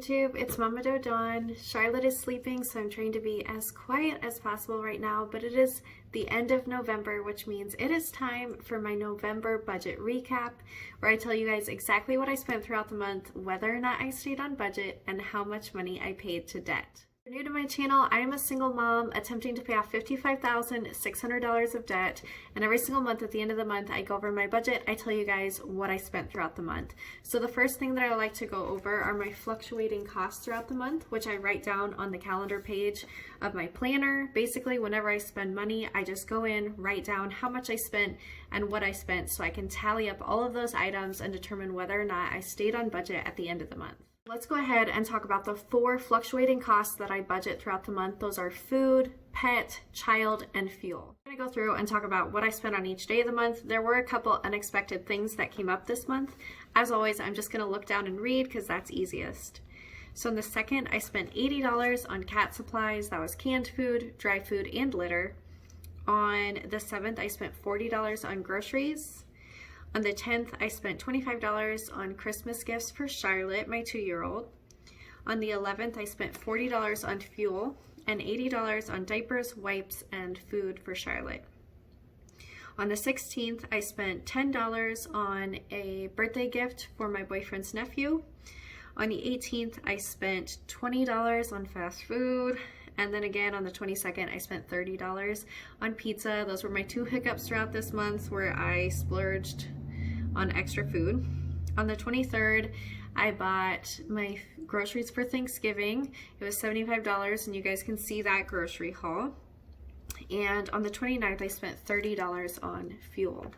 YouTube, it's Mama Doe Dawn. Charlotte is sleeping, so I'm trying to be as quiet as possible right now, but it is the end of November, which means it is time for my November budget recap, where I tell you guys exactly what I spent throughout the month, whether or not I stayed on budget, and how much money I paid to debt. If you're new to my channel, I am a single mom attempting to pay off $55,600 of debt, and every single month at the end of the month I go over my budget. I tell you guys what I spent throughout the month. So the first thing that I like to go over are my fluctuating costs throughout the month, which I write down on the calendar page of my planner. Basically, whenever I spend money, I just go in, write down how much I spent and what I spent so I can tally up all of those items and determine whether or not I stayed on budget at the end of the month. Let's go ahead and talk about the 4 fluctuating costs that I budget throughout the month. Those are food, pet, child, and fuel. I'm going to go through and talk about what I spent on each day of the month. There were a couple unexpected things that came up this month. As always, I'm just going to look down and read because that's easiest. So on the 2nd, I spent $80 on cat supplies. That was canned food, dry food, and litter. On the 7th, I spent $40 on groceries. On the 10th, I spent $25 on Christmas gifts for Charlotte, my 2-year-old. On the 11th, I spent $40 on fuel and $80 on diapers, wipes, and food for Charlotte. On the 16th, I spent $10 on a birthday gift for my boyfriend's nephew. On the 18th, I spent $20 on fast food. And then again on the 22nd, I spent $30 on pizza. Those were my 2 hiccups throughout this month where I splurged on extra food. On the 23rd, I bought my groceries for Thanksgiving. It was $75, and you guys can see that grocery haul. And on the 29th, I spent $30 on fuel.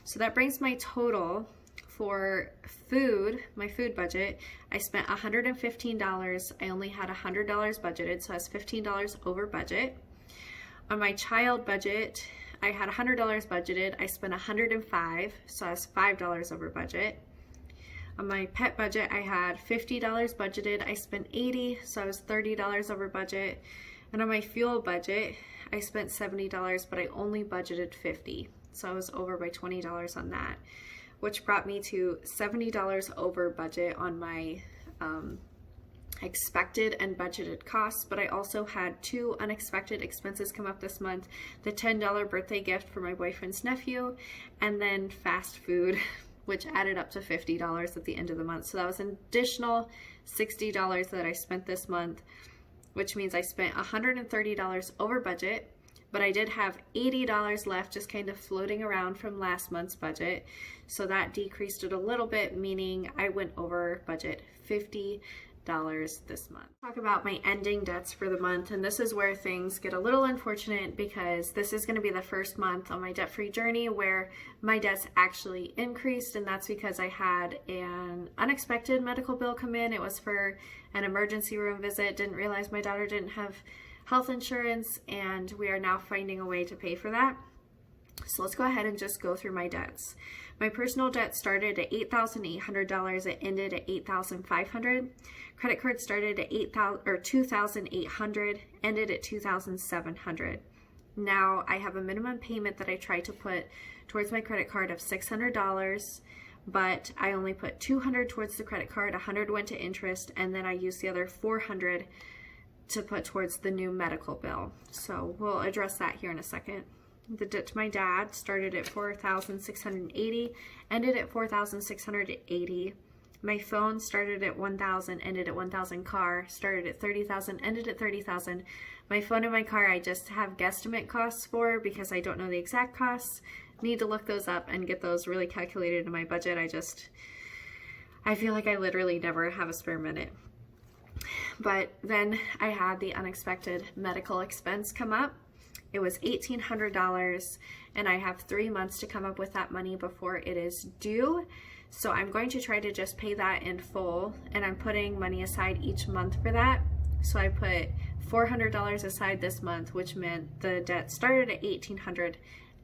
So that brings my total for food, my food budget. I spent $115. I only had $100 budgeted, so that's $15 over budget. On my child budget, I had $100 budgeted. I spent $105, so that's $5 over budget. On my pet budget, I had $50 budgeted. I spent $80, so I was $30 over budget. And on my fuel budget, I spent $70, but I only budgeted $50, so I was over by $20 on that, which brought me to $70 over budget on my expected and budgeted costs. But I also had 2 unexpected expenses come up this month: the $10 birthday gift for my boyfriend's nephew, and then fast food, which added up to $50 at the end of the month. So that was an additional $60 that I spent this month, which means I spent $130 over budget, but I did have $80 left just kind of floating around from last month's budget. So that decreased it a little bit, meaning I went over budget $50 this month. Talk about my ending debts for the month, and this is where things get a little unfortunate because this is going to be the first month on my debt-free journey where my debts actually increased, and that's because I had an unexpected medical bill come in. It was for an emergency room visit. Didn't realize my daughter didn't have health insurance, and we are now finding a way to pay for that. So let's go ahead and just go through my debts. My personal debt started at $8,800. It ended at $8,500. Credit card started at $2,800, ended at $2,700. Now I have a minimum payment that I try to put towards my credit card of $600, but I only put $200 towards the credit card, $100 went to interest, and then I used the other $400 to put towards the new medical bill. So we'll address that here in a second. The debt to my dad started at $4,680, ended at $4,680. My phone started at $1,000, ended at $1,000. Car started at $30,000, ended at $30,000. My phone and my car I just have guesstimate costs for because I don't know the exact costs. Need to look those up and get those really calculated in my budget. I feel like I literally never have a spare minute. But then I had the unexpected medical expense come up. It was $1,800, and I have 3 months to come up with that money before it is due. So I'm going to try to just pay that in full, and I'm putting money aside each month for that. So I put $400 aside this month, which meant the debt started at $1,800,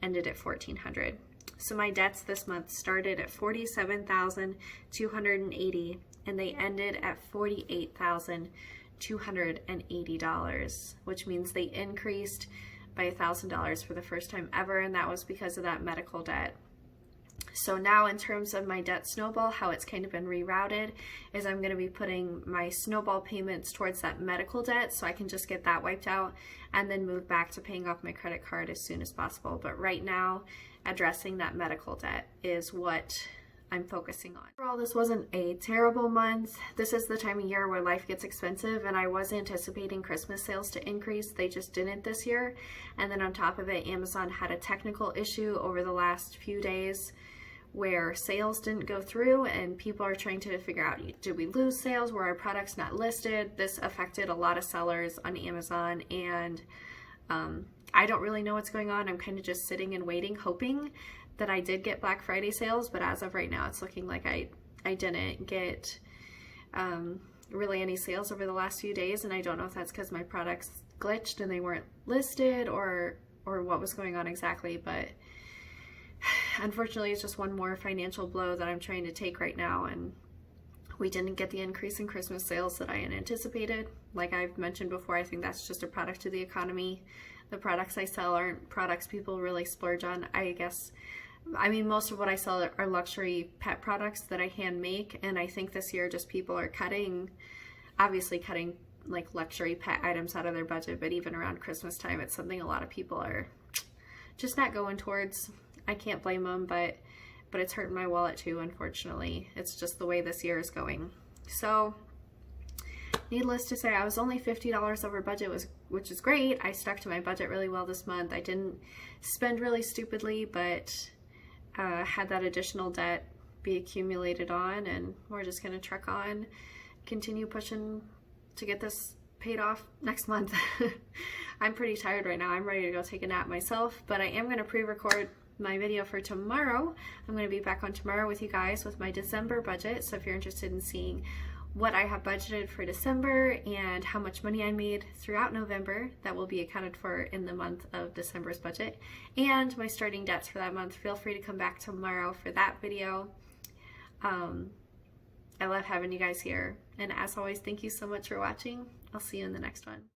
ended at $1,400. So my debts this month started at $47,280, and they ended at $48,280, which means they increased by $1,000 for the first time ever, and that was because of that medical debt. So now in terms of my debt snowball, how it's kind of been rerouted is I'm going to be putting my snowball payments towards that medical debt so I can just get that wiped out and then move back to paying off my credit card as soon as possible. But right now, addressing that medical debt is what I'm focusing on. Overall, this wasn't a terrible month. This is the time of year where life gets expensive, and I was anticipating Christmas sales to increase. They just didn't this year. And then on top of it, Amazon had a technical issue over the last few days where sales didn't go through, and people are trying to figure out, did we lose sales? Were our products not listed? This affected a lot of sellers on Amazon, and I don't really know what's going on. I'm kind of just sitting and waiting, hoping that I did get Black Friday sales, but as of right now, it's looking like I didn't get really any sales over the last few days, and I don't know if that's because my products glitched and they weren't listed or what was going on exactly, but unfortunately, it's just one more financial blow that I'm trying to take right now, and we didn't get the increase in Christmas sales that I had anticipated. Like I've mentioned before, I think that's just a product of the economy. The products I sell aren't products people really splurge on, I guess. I mean, most of what I sell are luxury pet products that I hand make, and I think this year just people are obviously cutting like luxury pet items out of their budget, but even around Christmas time, it's something a lot of people are just not going towards. I can't blame them, but it's hurting my wallet too, unfortunately. It's just the way this year is going. So, needless to say, I was only $50 over budget, which is great. I stuck to my budget really well this month. I didn't spend really stupidly, but had that additional debt be accumulated on, and we're just going to truck on, continue pushing to get this paid off next month. I'm pretty tired right now. I'm ready to go take a nap myself, but I am going to pre-record my video for tomorrow. I'm going to be back on tomorrow with you guys with my December budget. So if you're interested in seeing what I have budgeted for December and how much money I made throughout November, that will be accounted for in the month of December's budget, and my starting debts for that month, feel free to come back tomorrow for that video. I love having you guys here, and as always, thank you so much for watching. I'll see you in the next one.